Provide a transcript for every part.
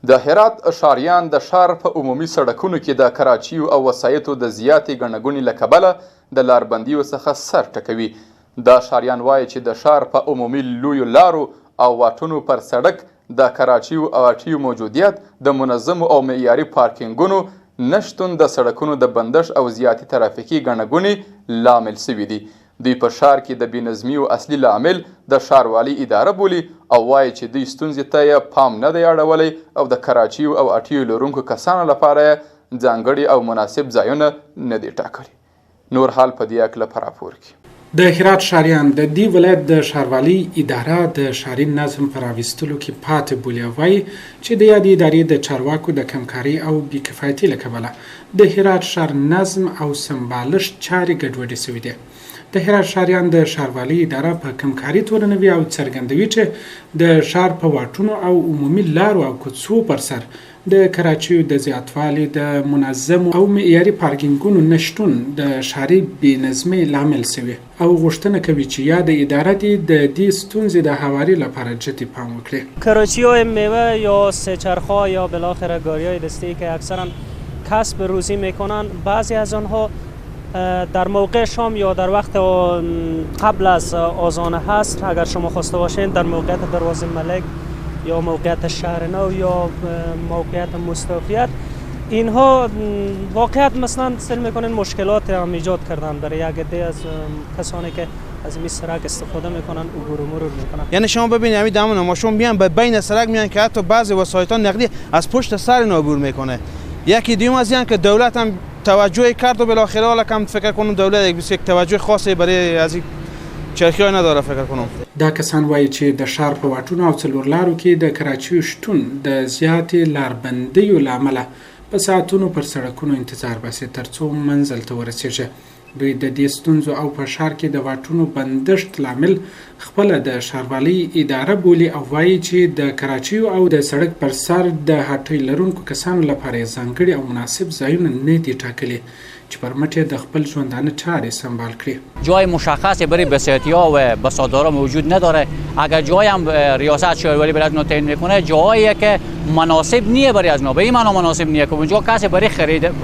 د هرات ښاریان د ښار په عمومي سړکونو کې د کراچیو او وسایطو د زیاتې ګڼه ګوڼې له کبله د لاربندیو څخه سر ټکوي. دا ښاریان وایي چې د ښار په عمومي لویو لارو او واټونو پر سړک د کراچیو او اټیو موجودیت، د منظمو او معیاري پارکینګونو نشتون د سړکونو د بندش او زیاتې ترافیکي ګڼه ګوڼې لامل سوي دي. دوی په ښار کې د بېنظمي اصلي لامل د ښاروالي اداره بولي او وایي چې دوی ستونزې ته یې پام نه دی اړولی او د کراچیو او اټیو لرونکو کسانو لپاره یې ځانګړي او مناسب ځایونه نه دي ټاکلي. نور حال په دې هکله په راپور کې. د هرات ښاریان د دې ولایت د ښاروالي اداره د ښاري نظم په راویستلو کې پاتې بولي او وایي چې د یادې ادارې د چارواکو د کمکاري او بېکفایتي له کبله د هرات ښار نظم او سمبالښت چارې ګډوډې سوي دي. د هرات ښاریان د ښاروالي اداره په کمکاري تورنوي او څرګندوي چې د ښار په واټونو او عمومي لارو او کوڅو پر سر د کراچیو د زیاتوالي، د منظمو او معیاري پارکینګونو نشتون د ښاري بېنظمۍ لامل سوي او غوښتنه کوي چې یا د اداره د دې ستونزې د هواري لپاره جدي پام وکړي. کراچی‌های میوه یا سه‌چرخ‌ها یا بالاخره گاری‌های دستی که اکثرا کسب روزی میکنن، بعضی از آنها در موقع شام یا در وقت قبل از آذان هست، اگر شما خواسته باشین در موقعیت دروازه ملک یا موقعیت شهر نو یا موقعیت مستوفیت، اینها واقعیت مثلا سل میکنن مشکلات هم ایجاد کردن برای یک عده از کسانی که از این سرک استفاده میکنن، عبور و مرور میکنن. یعنی شما ببینید همین دامن ماشون میان به بین سرک میان که حتی بعضی وسایط نقدی از پشت سر اینا عبور میکنه. یکی دیوم از این که دولت هم توجه کرد و بالاخره حالا کم فکر کنم دولت یک توجه خاصی برای از این چرخی‌ها نداره فکر کنم. دا کسان وایي چې د ښار په واټونو او څلور لارو کې د کراچیو شتون د زیاتې لاربندیو له امله په ساعتونو پر سړکونو انتظار باسي تر څو منزل ته ورسیږي. دوی د دې ستونزو او په ښار کې د واټونو بندښت لامل خپله د ښاروالۍ اداره بولي او وایي چې د کراچیو او د سړک پر سر د هټۍ لرونکو کسانو لپاره یې ځانګړي او مناسب ځایونه نه دي ټاکلي چې پر مټ د خپل ژوندانه چارې سنبال کړي. جای مشخصی برای بسیطی‌ها و بسادارا موجود نداره. اگر جایی هم ریاست شهرواری برای اونها تعیین میکنه، جایی که مناسب نیه برای از به این معنا مناسب نیه که اونجا کسی برای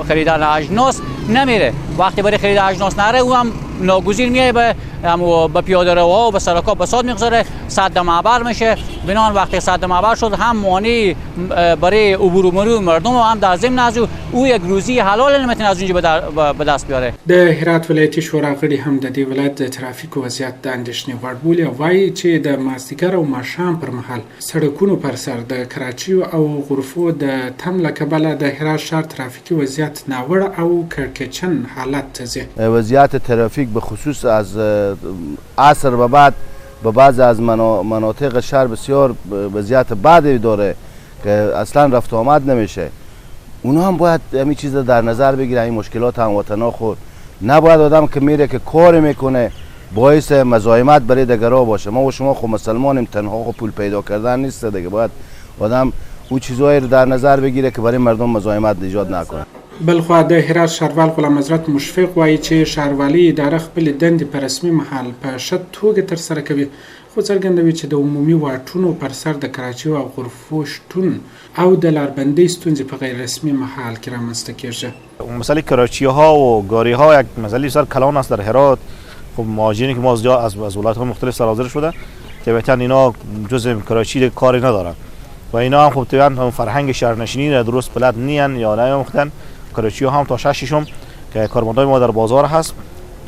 خریدن اجناس نمیره. وقتی برای خرید اجناس نره، او هم ناگزیر میایه به پیاده روها و به سرک‌ها بساط میگذاره، سد معبر میشه. بنابراین وقتی سد معبر شد، هم مانع برای عبور و مرور مردم و هم در ضمن از او یک روزی حلال نمیتونه از اونجا به دست بیاره. د هرات ولایتي شورا غړي هم د دې ولایت د ترافیکو وضعیت د اندېښنې وړ بولي او وایي چې د مازدیګر او ماښام پر مهال سړکونو پر سر د کراچیو او غرفو د تم له کبله د هرات ښار ترافیکي وضعیت ناوړه او کړکېچن حالت ته ځي. وضعیت ترافیک به خصوص از عصر به بعد به بعضی از مناطق شهر بسیار وضعیت بدی داره که اصلا رفت و آمد نمیشه. اونا هم باید همین چیز در نظر بگیره. این مشکلات هموطنا خود نباید آدم که میره که کار میکنه باعث مزاحمت برای دیگرها باشه. ما و شما خب مسلمانیم، تنها خب پول پیدا کردن نیست دیگه. باید آدم او چیزایی رو در نظر بگیره که برای مردم مزاحمت ایجاد نکنه. بلخوا د هرات ښاروال غلام حضرت مشفق وایي چې ښاروالي اداره خپلې دندې په رسمي مهال په ښه توګه ترسره کوي، خو څرګندوي چې د عمومي واټونو پر سر د کراچیو او غرفو شتون او د لاربندۍ ستونزې په غیر رسمي مهال کې رامنځته کیږي. مسئله کراچی‌ها و گاری‌ها یک مسئله بسیار کلان است در هرات. خب مهاجرینی که ما از ولایت‌های مختلف سرازیر شده، طبیعتاً اینا جزء کراچی کاری ندارن و اینا هم خب طبیعاً فرهنگ شهرنشینی را درست بلد نیان یا نیاموختن. کراچی‌ها هم تا 6 که کارمندای ما در بازار هست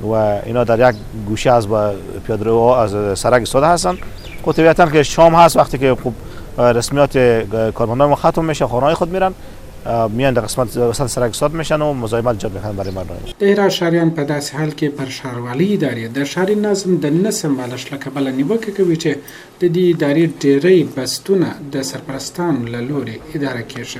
و اینا در یک گوشه از پیاده‌روها از سرک ایستاده هستن. خب طبیعتاً که شام هست، وقتی که خب رسمیات کارمندای ما ختم میشه، خانه‌های خود میرن، میان در قسمت وسط سرک ایستاد میشن و مزاحمت ایجاد میکنن برای مردم. د هرات ښاریان په داسې حال کې پر ښاروالۍ ادارې د ښاري نظم د نه سمبالښت له کبله نیوکه کوي چې د دې ادارې ډیری بستونه د سرپرستانو له لوري اداره کیږي.